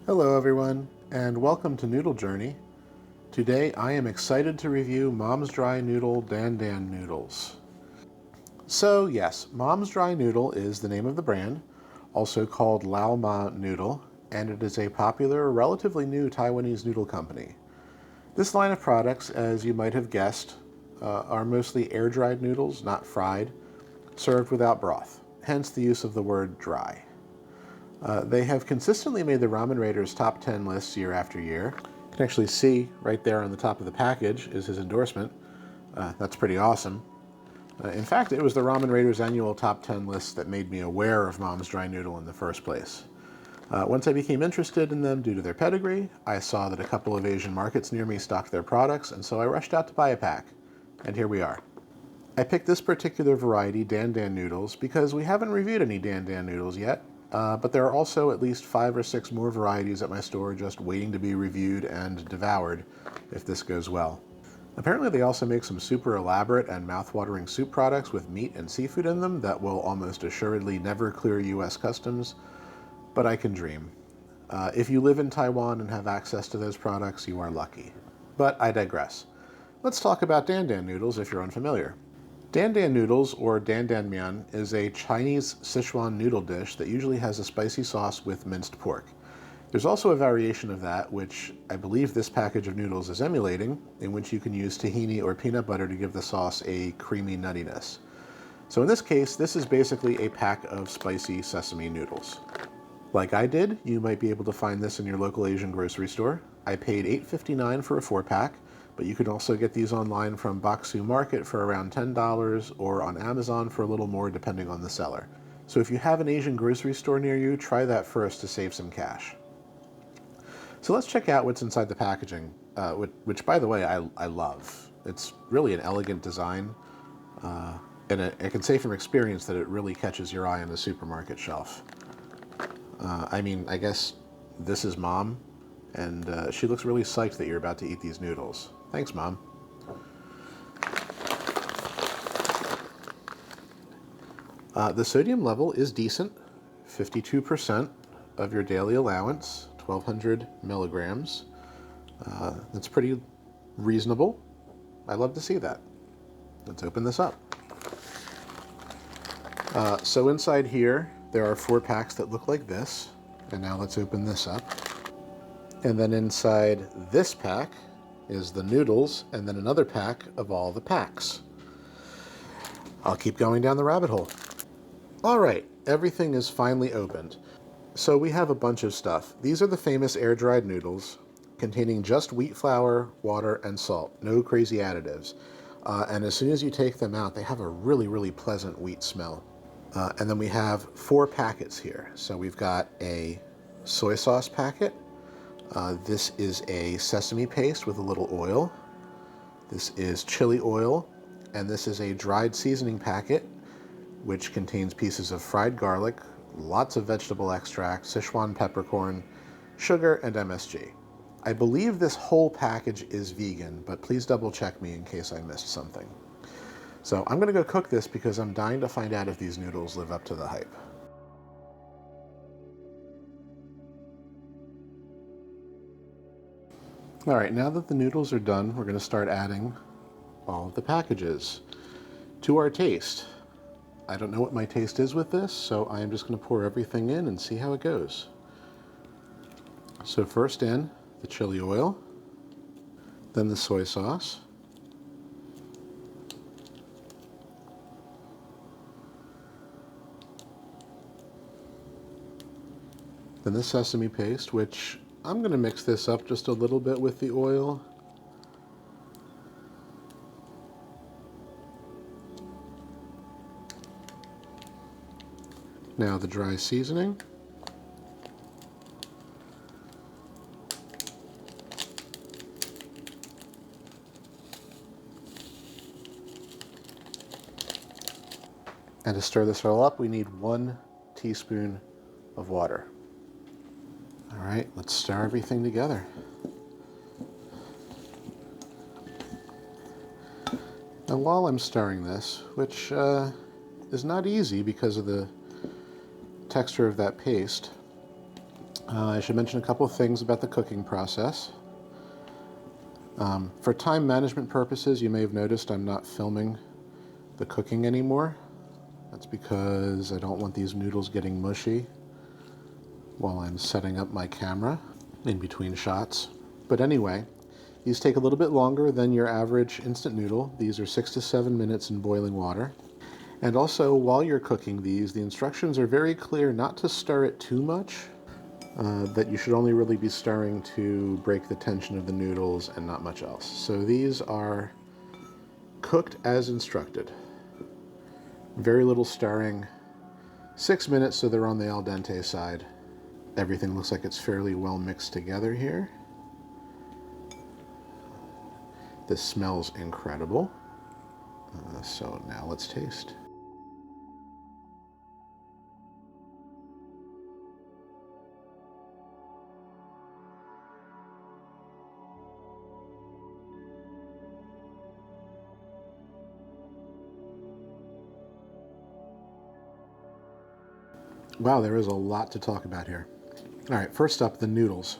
Hello everyone, and welcome to Noodle Journey. Today I am excited to review Mom's Dry Noodle Dandan Noodles. So yes, Mom's Dry Noodle is the name of the brand, also called Lao Ma Noodle, and it is a popular, relatively new Taiwanese noodle company. This line of products, as you might have guessed, are mostly air-dried noodles, not fried, served without broth, hence the use of the word dry. They have consistently made the Ramen Raiders top 10 lists year after year. You can actually see right there on the top of the package is his endorsement. That's pretty awesome. In fact, it was the Ramen Raiders annual top 10 list that made me aware of Mom's Dry Noodle in the first place. Once I became interested in them due to their pedigree, I saw that a couple of Asian markets near me stocked their products, and so I rushed out to buy a pack. And here we are. I picked this particular variety, Dandan Noodles, because we haven't reviewed any Dandan Noodles yet, but there are also at least 5 or 6 more varieties at my store just waiting to be reviewed and devoured if this goes well. Apparently they also make some super elaborate and mouth-watering soup products with meat and seafood in them that will almost assuredly never clear US customs, but I can dream. If you live in Taiwan and have access to those products, you are lucky. But I digress. Let's talk about Dandan Noodles if you're unfamiliar. Dandan Noodles, or Dandan Mian, is a Chinese Sichuan noodle dish that usually has a spicy sauce with minced pork. There's also a variation of that, which I believe this package of noodles is emulating, in which you can use tahini or peanut butter to give the sauce a creamy nuttiness. So in this case, this is basically a pack of spicy sesame noodles. Like I did, you might be able to find this in your local Asian grocery store. I paid $8.59 for a 4-pack, but you can also get these online from Baksu Market for around $10 or on Amazon for a little more depending on the seller. So if you have an Asian grocery store near you, try that first to save some cash. So let's check out what's inside the packaging, which by the way, I love. It's really an elegant design, and I can say from experience that it really catches your eye on the supermarket shelf. I guess this is Mom, and she looks really psyched that you're about to eat these noodles. Thanks, Mom. The sodium level is decent, 52% of your daily allowance, 1,200 milligrams. That's pretty reasonable. I love to see that. Let's open this up. So inside here, there are 4 packs that look like this. And now let's open this up. And then inside this pack is the noodles, and then another pack of all the packs. I'll keep going down the rabbit hole. All right, everything is finally opened. So we have a bunch of stuff. These are the famous air-dried noodles containing just wheat flour, water, and salt. No crazy additives. And as soon as you take them out, they have a really, really pleasant wheat smell. And then we have 4 packets here. So we've got a soy sauce packet. This is a sesame paste with a little oil. This is chili oil. And this is a dried seasoning packet, which contains pieces of fried garlic, lots of vegetable extract, Sichuan peppercorn, sugar, and MSG. I believe this whole package is vegan, but please double check me in case I missed something. So I'm gonna go cook this because I'm dying to find out if these noodles live up to the hype. All right, now that the noodles are done, we're gonna start adding all of the packages to our taste. I don't know what my taste is with this, so I am just gonna pour everything in and see how it goes. So first in, the chili oil, then the soy sauce, then the sesame paste, which I'm going to mix this up just a little bit with the oil. Now the dry seasoning. And to stir this all up, we need 1 teaspoon of water. All right, let's stir everything together. Now while I'm stirring this, which is not easy because of the texture of that paste, I should mention a couple of things about the cooking process. For time management purposes, you may have noticed I'm not filming the cooking anymore. That's because I don't want these noodles getting mushy while I'm setting up my camera in between shots. But anyway, these take a little bit longer than your average instant noodle. These are 6 to 7 minutes in boiling water. And also, while you're cooking these, the instructions are very clear not to stir it too much, that you should only really be stirring to break the tension of the noodles and not much else. So these are cooked as instructed. Very little stirring. 6 minutes, so they're on the al dente side. Everything looks like it's fairly well mixed together here. This smells incredible. So now let's taste. Wow, there is a lot to talk about here. All right, first up, the noodles.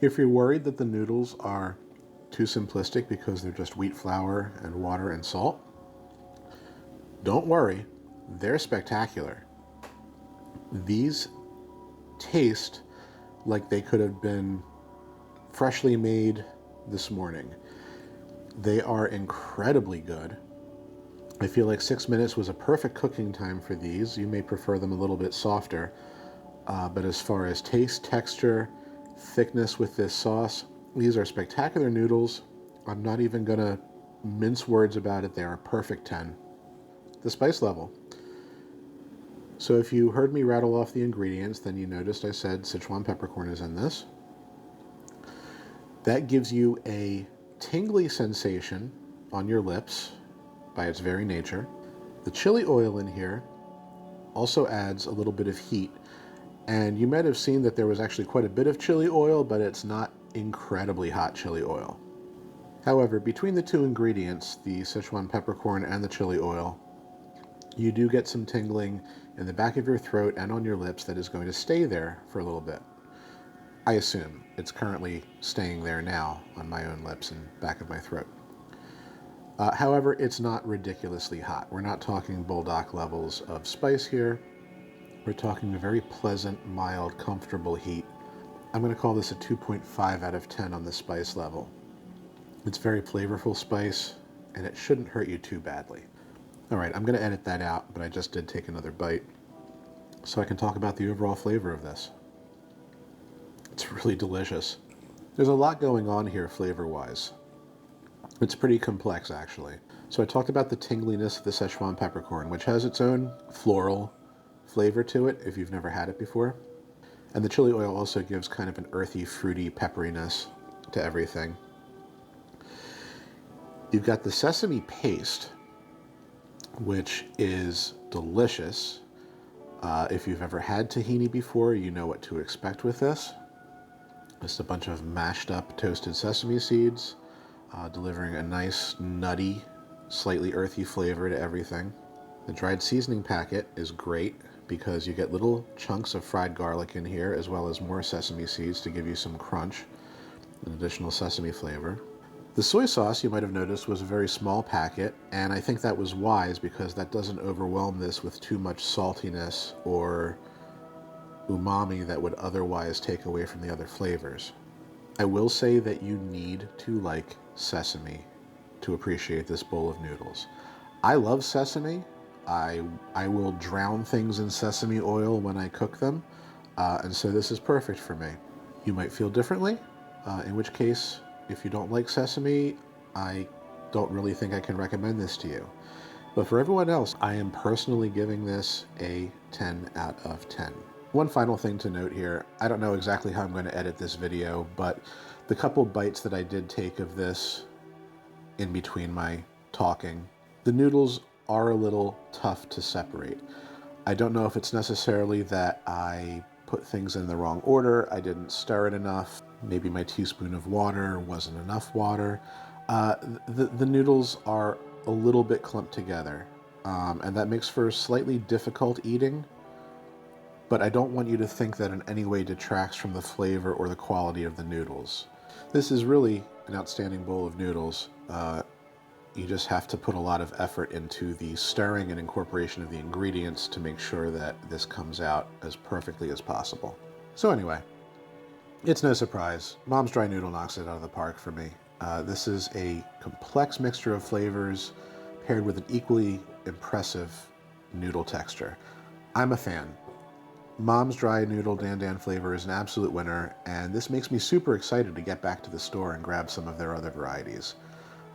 If you're worried that the noodles are too simplistic because they're just wheat flour and water and salt, don't worry, they're spectacular. These taste like they could have been freshly made this morning. They are incredibly good. I feel like 6 minutes was a perfect cooking time for these. You may prefer them a little bit softer, but as far as taste, texture, thickness with this sauce, these are spectacular noodles. I'm not even gonna mince words about it. They are a perfect 10. The spice level. So if you heard me rattle off the ingredients, then you noticed I said Sichuan peppercorn is in this. That gives you a tingly sensation on your lips by its very nature. The chili oil in here also adds a little bit of heat, and you might have seen that there was actually quite a bit of chili oil, but it's not incredibly hot chili oil. However, between the two ingredients, the Sichuan peppercorn and the chili oil, you do get some tingling in the back of your throat and on your lips that is going to stay there for a little bit. I assume it's currently staying there now on my own lips and back of my throat. However, it's not ridiculously hot. We're not talking bulldog levels of spice here. We're talking a very pleasant, mild, comfortable heat. I'm going to call this a 2.5 out of 10 on the spice level. It's very flavorful spice, and it shouldn't hurt you too badly. All right, I'm going to edit that out, but I just did take another bite so I can talk about the overall flavor of this. It's really delicious. There's a lot going on here flavor-wise. It's pretty complex, actually. So I talked about the tingliness of the Sichuan peppercorn, which has its own floral flavor to it if you've never had it before. And the chili oil also gives kind of an earthy, fruity pepperiness to everything. You've got the sesame paste, which is delicious. If you've ever had tahini before, you know what to expect with this. Just a bunch of mashed up toasted sesame seeds, delivering a nice, nutty, slightly earthy flavor to everything. The dried seasoning packet is great because you get little chunks of fried garlic in here, as well as more sesame seeds to give you some crunch and additional sesame flavor. The soy sauce, you might have noticed, was a very small packet, and I think that was wise because that doesn't overwhelm this with too much saltiness or umami that would otherwise take away from the other flavors. I will say that you need to like sesame to appreciate this bowl of noodles. I love sesame. I will drown things in sesame oil when I cook them, and so this is perfect for me. You might feel differently, in which case, if you don't like sesame, I don't really think I can recommend this to you. But for everyone else, I am personally giving this a 10 out of 10. One final thing to note here, I don't know exactly how I'm going to edit this video, but the couple bites that I did take of this in between my talking, the noodles are a little tough to separate. I don't know if it's necessarily that I put things in the wrong order, I didn't stir it enough, maybe my teaspoon of water wasn't enough water. The noodles are a little bit clumped together, and that makes for slightly difficult eating. but I don't want you to think that in any way detracts from the flavor or the quality of the noodles. This is really an outstanding bowl of noodles. You just have to put a lot of effort into the stirring and incorporation of the ingredients to make sure that this comes out as perfectly as possible. So anyway, it's no surprise. Mom's Dry Noodle knocks it out of the park for me. This is a complex mixture of flavors paired with an equally impressive noodle texture. I'm a fan. Mom's Dry Noodle Dandan flavor is an absolute winner, and this makes me super excited to get back to the store and grab some of their other varieties.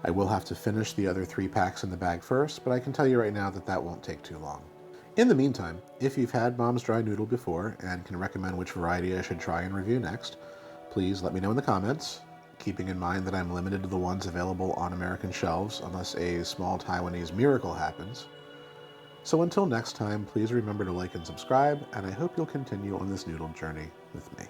I will have to finish the other 3 packs in the bag first, but I can tell you right now that that won't take too long. In the meantime, if you've had Mom's Dry Noodle before and can recommend which variety I should try and review next, please let me know in the comments, keeping in mind that I'm limited to the ones available on American shelves unless a small Taiwanese miracle happens. So until next time, please remember to like and subscribe, and I hope you'll continue on this noodle journey with me.